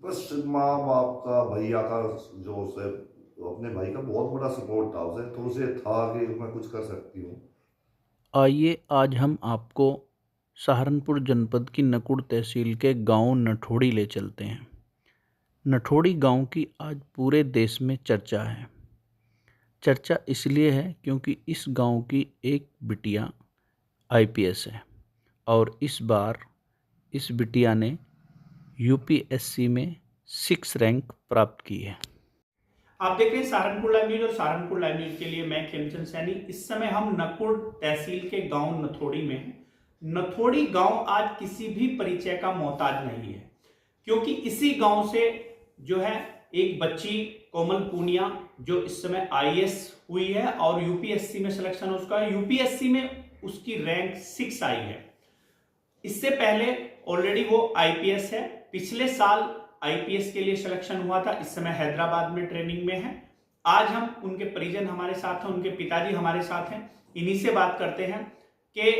बस माँ बाप का, भैया का, जो उसे अपने भाई का बहुत बड़ा सपोर्ट था उसे, तो उसे था कि मैं कुछ कर सकती हूँ। आइए आज हम आपको सहारनपुर जनपद की नकुड़ तहसील के गांव नठोड़ी ले चलते हैं। नठोड़ी गांव की आज पूरे देश में चर्चा है। चर्चा इसलिए है क्योंकि इस गांव की एक बिटिया आईपीएस है और इस बार इस बिटिया ने यूपीएससी में 6 रैंक प्राप्त की है। आप देख रहे हैं सहारनपुर लाइव न्यूज और सहारनपुर लाइव न्यूज के लिए मैं खेमचंद सैनी। इस समय हम नकुड़ तहसील के गांव नथोड़ी में हैं। नथोड़ी गांव आज किसी भी परिचय का मोहताज नहीं है, क्योंकि इसी गांव से जो है एक बच्ची कोमल पूनिया जो इस समय आईएएस हुई है और यूपीएससी में सिलेक्शन उसका, यूपीएससी में उसकी रैंक 6 आई है। इससे पहले ऑलरेडी वो आईपीएस है। पिछले साल आईपीएस के लिए सिलेक्शन हुआ था। इस समय हैदराबाद में ट्रेनिंग में है। आज हम उनके परिजन हमारे साथ हैं, उनके पिताजी हमारे साथ हैं। इन्हीं से बात करते हैं कि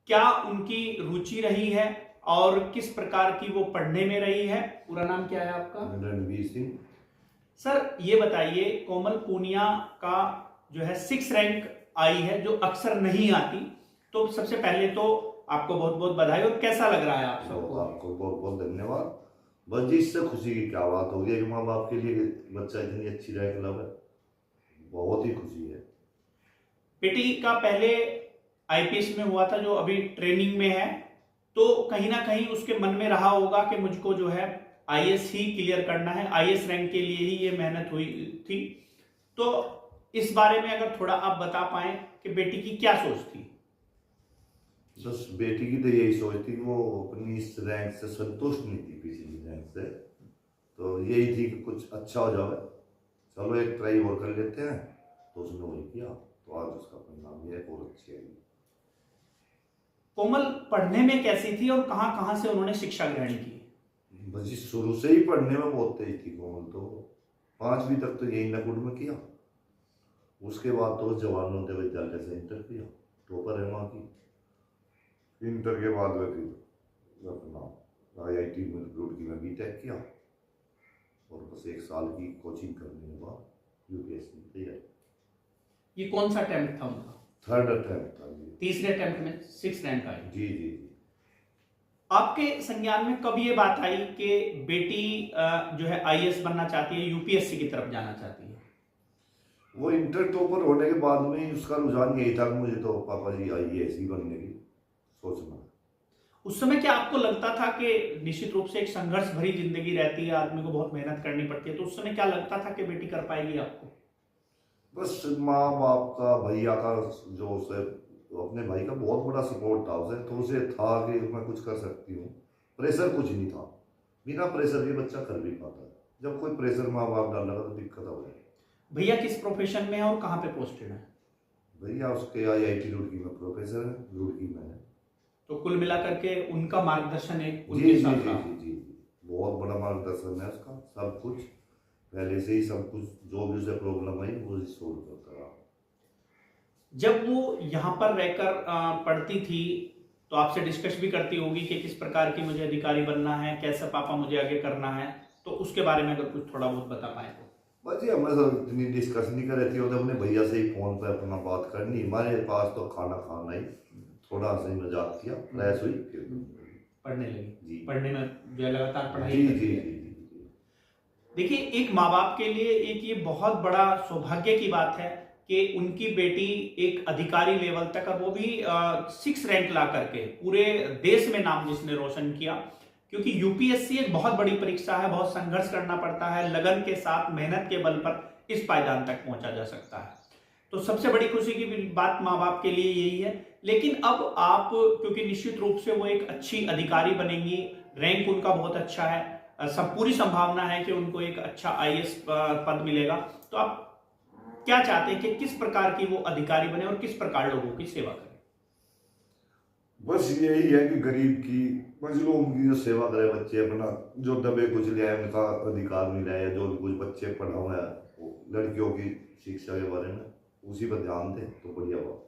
क्या उनकी रुचि रही है और किस प्रकार की वो पढ़ने में रही है। पूरा नाम क्या है आपका? रणवीर सिंह। सर ये बताइए, कोमल पूनिया का जो है 6 रैंक आई है जो अक्सर नहीं आती, तो सबसे पहले तो आपको बहुत बहुत बधाई। और कैसा लग रहा है आप सबको? आपको बहुत बहुत धन्यवाद। बस जी, इससे खुशी की क्या बात होगी कि माँ बाप के लिए बच्चा इतनी अच्छी रैंक लावे, बहुत ही खुशी है। बेटी का पहले आईपीएस में हुआ था जो अभी ट्रेनिंग में है, तो कहीं ना कहीं उसके मन में रहा होगा कि मुझको जो है आईएएस ही क्लियर करना है, आईएएस रैंक के लिए ही ये मेहनत हुई थी। तो इस बारे में अगर थोड़ा आप बता पाएं कि बेटी की क्या सोच थी। बस बेटी की तो यही सोच थी कि वो अपनी इस रैंक से संतुष्ट नहीं थी, पिछली रैंक से, तो यही थी कि कुछ अच्छा हो जाए, चलो एक ट्राई और कर लेते हैं। तो उसने वही किया, तो आज उसका परिणाम ये और अच्छी आई। कोमल पढ़ने में कैसी थी और कहां कहां से उन्होंने शिक्षा ग्रहण की? बस जी, शुरू से ही पढ़ने में बहुत तेज थी कोमल तो। 5वीं तक तो यही नकुड़ में किया, उसके बाद तो जवाहर विद्यालय से इंटर किया, टॉपर है वहाँ की। इंटर के बाद में फिर अपना आईआईटी में रुड़की में बीटेक किया, और बस 1 साल की कोचिंग करने के बाद यूपीएससी तैयारी। ये कौन सा अटेम्प्ट था उनका? 3rd अटेम्प्ट था जी। तीसरे अटेम्प्ट में 6 रैंक आई। जी जी जी। आपके संज्ञान में कब ये बात आई कि बेटी जो है आईएएस बनना चाहती है, यूपीएससी की तरफ जाना चाहती है? वो इंटर टॉपर होने के बाद में ही उसका रुझान यही था कि मुझे तो पापा जी आईएएस ही बनने की सोचना। उस समय क्या आपको लगता था कि निश्चित रूप से एक संघर्ष भरी जिंदगी रहती है, आदमी को बहुत मेहनत करनी पड़ती है, तो उस समय क्या लगता था कि बेटी कर पाएगी आपको? बस माँ बाप का, भैया का, जो उसे अपने भाई का बहुत बड़ा सपोर्ट था उसे, तो उसे था कि मैं कुछ कर सकती हूँ। प्रेशर कुछ नहीं था, बिना प्रेशर के बच्चा कर भी पाता है। जब कोई प्रेशर माँ बाप डालेगा तो दिक्कत हो जाएगी। भैया किस प्रोफेशन में है और कहाँ पे पोस्टेड है? भैया उसके आईआईटी रुड़की में प्रोफेसर है, रुड़की में है। तो कुल मिलाकर के उनका मार्गदर्शन एक जी उनके जी साथ जी रहा। जी जी जी, बहुत बड़ा मार्गदर्शन है उसका। सब कुछ पहले से ही, सब कुछ जो भी उसे प्रॉब्लम आई वो सोल्व करता रहा। जब वो यहाँ पर रहकर पढ़ती थी तो आपसे डिस्कस भी करती होगी कि किस प्रकार की मुझे अधिकारी बनना है, कैसे पापा मुझे आगे करना है, तो उसके बारे में अगर कुछ थोड़ा बहुत बता पाए तो। बस ये हमें सब इतनी डिस्कस नहीं कर रही थी, तो अपने भैया से ही फोन पर अपना बात करनी। हमारे पास तो खाना खाना ही, थोड़ा सा ही मजाक किया, फ्लैश हुई फिर पढ़ने लगी जी। पढ़ने में जो है लगातार पढ़ाई जी करती जी है। जी जी। देखिए, एक माँ बाप के लिए एक ये बहुत बड़ा सौभाग्य की बात है कि उनकी बेटी एक अधिकारी लेवल तक, और वो भी 6 रैंक ला करके पूरे देश में नाम जिसने रोशन किया। क्योंकि यूपीएससी एक बहुत बड़ी परीक्षा है, बहुत संघर्ष करना पड़ता है, लगन के साथ मेहनत के बल पर इस पायदान तक पहुंचा जा सकता है। तो सबसे बड़ी खुशी की बात माँ बाप के लिए यही है। लेकिन अब आप, क्योंकि निश्चित रूप से वो एक अच्छी अधिकारी बनेंगी, रैंक उनका बहुत अच्छा है, सब पूरी संभावना है कि उनको एक अच्छा आईएएस पद मिलेगा, तो आप क्या चाहते हैं कि किस प्रकार की वो अधिकारी बने और किस प्रकार लोगों की सेवा करें? बस यही है कि गरीब की, मजलूम की जो सेवा करे, बच्चे अपना जो दबे कुछ ले उनका अधिकार मिला है, जो भी कुछ बच्चे पढ़ा हुआ है लड़कियों की शिक्षा के बारे में, उसी पर ध्यान दें तो बढ़िया बात।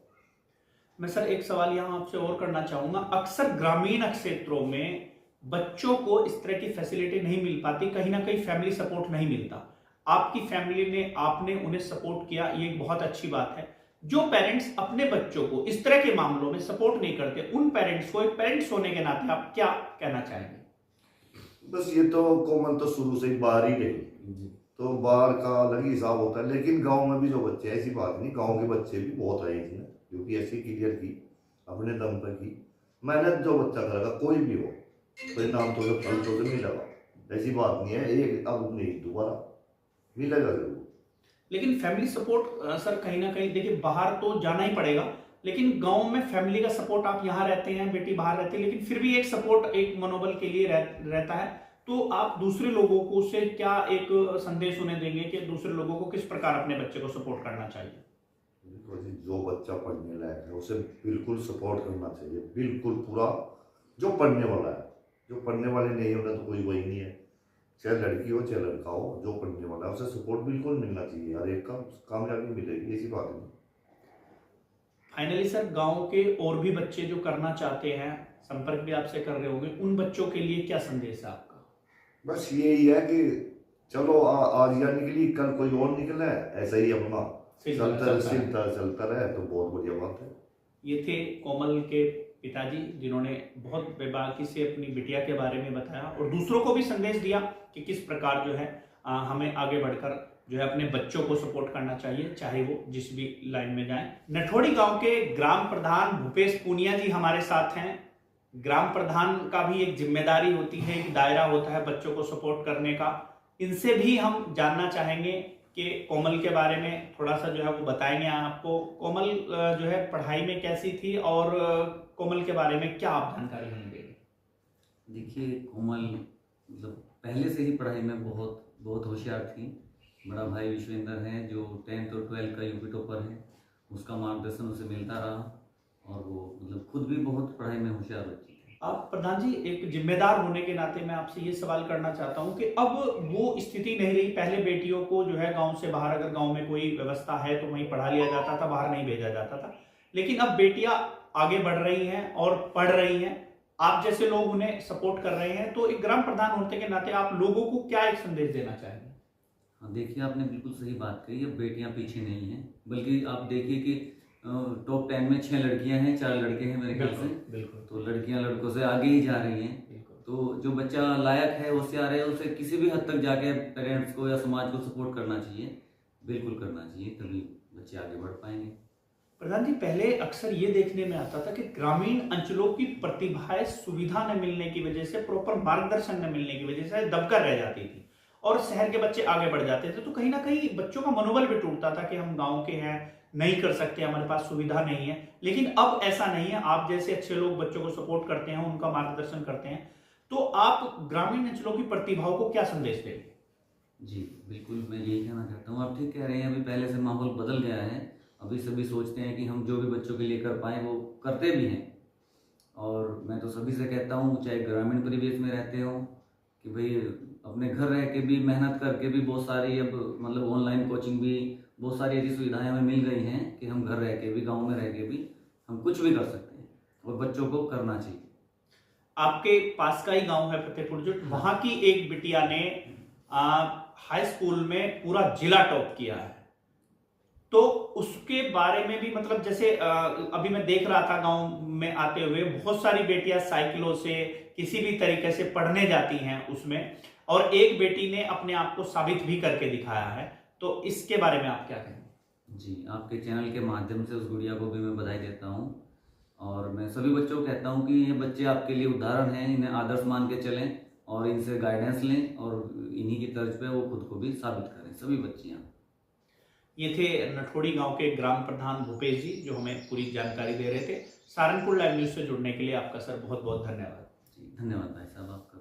मैं सर एक सवाल यहाँ आपसे और करना चाहूंगा। अक्सर ग्रामीण क्षेत्रों में बच्चों को इस तरह की फैसिलिटी नहीं मिल पाती, कहीं ना कहीं फैमिली सपोर्ट नहीं मिलता। आपकी फैमिली ने, आपने उन्हें सपोर्ट किया, ये एक बहुत अच्छी बात है। जो पेरेंट्स अपने बच्चों को इस तरह के मामलों में सपोर्ट नहीं करते, उन पेरेंट्स को एक पेरेंट्स होने के नाते आप क्या कहना चाहेंगे? बस ये तो कोमल तो शुरू से ही बाहर ही रही, तो बाहर का अलग ही हिसाब होता है। लेकिन गांव में भी जो बच्चे, ऐसी बात नहीं, गांव के बच्चे भी बहुत आए इसमें, क्योंकि ऐसी क्लियर की अपने दम पर की मेहनत। जो बच्चा करेगा कोई भी हो, परिणाम तो फल तो मिलेगा, ऐसी बात नहीं है। एक अब नहीं, दोबारा मिलेगा जरूर। लेकिन फैमिली सपोर्ट सर, कहीं ना कहीं देखिए, बाहर तो जाना ही पड़ेगा, लेकिन गांव में फैमिली का सपोर्ट, आप यहाँ रहते हैं, बेटी बाहर रहती है, लेकिन फिर भी एक सपोर्ट, एक मनोबल के लिए रहता है। तो आप दूसरे लोगों को से क्या एक संदेश उन्हें देंगे कि दूसरे लोगों को किस प्रकार अपने बच्चे को सपोर्ट करना चाहिए? देखो जी, जो बच्चा पढ़ने लायक है उसे बिल्कुल सपोर्ट करना चाहिए, बिल्कुल पूरा। जो पढ़ने वाला है, जो पढ़ने वाले नहीं होना तो कोई वही नहीं है, चाहे लड़की हो चाहे लड़का हो, जो पढ़ने वाला है उसे सपोर्ट बिल्कुल मिलना चाहिए। हर एक का कामयाबी मिलेगी, ऐसी बात नहीं। फाइनली सर, गांव के और भी बच्चे जो करना चाहते हैं, संपर्क भी आपसे कर रहे होंगे, उन बच्चों के लिए क्या संदेश है आपका? बस यही है कि चलो आज यह निकली, कल कोई और निकला है, ऐसा ही अपना चलता रहे तो बहुत बढ़िया बात है। ये थे कोमल के पिताजी, जिन्होंने बहुत बेबाकी से अपनी बिटिया के बारे में बताया और दूसरों को भी संदेश दिया कि किस प्रकार जो है हमें आगे बढ़कर जो है अपने बच्चों को सपोर्ट करना चाहिए, चाहे वो जिस भी लाइन में जाएं। नठोड़ी गांव के ग्राम प्रधान भूपेश पूनिया जी हमारे साथ हैं। ग्राम प्रधान का भी एक जिम्मेदारी होती है, एक दायरा होता है बच्चों को सपोर्ट करने का। इनसे भी हम जानना चाहेंगे कि कोमल के बारे में थोड़ा सा जो है वो बताएंगे आपको। कोमल जो है पढ़ाई में कैसी थी और कोमल के बारे में क्या आप जानकारी हमें देंगे? देखिए, कोमल मतलब पहले से ही पढ़ाई में बहुत बहुत होशियार थी। बड़ा भाई विश्वेंद्र है जो 10th और 12th का यूपी टॉपर है, उसका मार्गदर्शन उसे मिलता रहा और वो मतलब खुद भी बहुत पढ़ाई में होशियार बच्ची थी। आप प्रधान जी, एक जिम्मेदार होने के नाते मैं आपसे ये सवाल करना चाहता हूँ कि अब वो स्थिति नहीं रही। पहले बेटियों को जो है गांव से बाहर, अगर गांव में कोई व्यवस्था है तो वहीं पढ़ा लिया जाता था, बाहर नहीं भेजा जाता था। लेकिन अब बेटियां आगे बढ़ रही हैं और पढ़ रही हैं, आप जैसे लोग उन्हें सपोर्ट कर रहे हैं, तो एक ग्राम प्रधान होने के नाते आप लोगों को क्या एक संदेश देना चाहेंगे? हाँ, देखिए, आपने बिल्कुल सही बात कही। अब बेटियां पीछे नहीं हैं, बल्कि आप देखिए कि टॉप 10 में 6 लड़कियां हैं, 4 लड़के हैं मेरे ख्याल से। बिल्कुल। तो लड़कियां लड़कों से आगे ही जा रही हैं। तो जो बच्चा लायक है, होशियार है, उसे किसी भी हद तक जाके पेरेंट्स को या समाज को सपोर्ट करना चाहिए, बिल्कुल करना चाहिए, तभी बच्चे आगे बढ़ पाएंगे। प्रधान जी, पहले अक्सर ये देखने में आता था कि ग्रामीण अंचलों की प्रतिभाएं सुविधा न मिलने की वजह से, प्रॉपर मार्गदर्शन न मिलने की वजह से दबकर रह जाती थी और शहर के बच्चे आगे बढ़ जाते थे। तो कहीं ना कहीं बच्चों का मनोबल भी टूटता था कि हम गांव के हैं, नहीं कर सकते, हमारे पास सुविधा नहीं है। लेकिन अब ऐसा नहीं है, आप जैसे अच्छे लोग बच्चों को सपोर्ट करते हैं, उनका मार्गदर्शन करते हैं, तो आप ग्रामीण अंचलों की प्रतिभाओं को क्या संदेश देंगे? जी बिल्कुल, मैं यही कहना चाहता हूँ। आप ठीक कह रहे हैं, अभी पहले से माहौल बदल गया है। अभी सभी सोचते हैं कि हम जो भी बच्चों के लिए कर पाएँ वो करते भी हैं। और मैं तो सभी से कहता हूँ, चाहे ग्रामीण परिवेश में रहते हो, कि भाई अपने घर रह के भी मेहनत करके भी बहुत सारी अब मतलब ऑनलाइन कोचिंग भी, बहुत सारी ऐसी सुविधाएं हमें मिल गई हैं कि हम घर रह के भी, गाँव में रह के भी हम कुछ भी कर सकते हैं और बच्चों को करना चाहिए। आपके पास का ही गांव है फतेहपुर जुट, वहां की एक बिटिया ने हाई स्कूल में पूरा जिला टॉप किया है, तो उसके बारे में भी मतलब जैसे अभी मैं देख रहा था गांव में आते हुए, बहुत सारी बेटियां साइकिलों से किसी भी तरीके से पढ़ने जाती हैं उसमें, और एक बेटी ने अपने आप को साबित भी करके दिखाया है। तो इसके बारे में आप क्या कहेंगे? जी, आपके चैनल के माध्यम से उस गुड़िया को भी मैं बधाई देता हूँ और मैं सभी बच्चों को कहता हूँ कि ये बच्चे आपके लिए उदाहरण हैं, इन्हें आदर्श मान के चलें और इनसे गाइडेंस लें और इन्हीं की तर्ज पे वो खुद को भी साबित करें, सभी बच्चियाँ। ये थे नठोड़ी गांव के ग्राम प्रधान भूपेश जी, जो हमें पूरी जानकारी दे रहे थे। सहारनपुर लाइव न्यूज से जुड़ने के लिए आपका सर बहुत बहुत धन्यवाद। जी धन्यवाद भाई साहब आपका।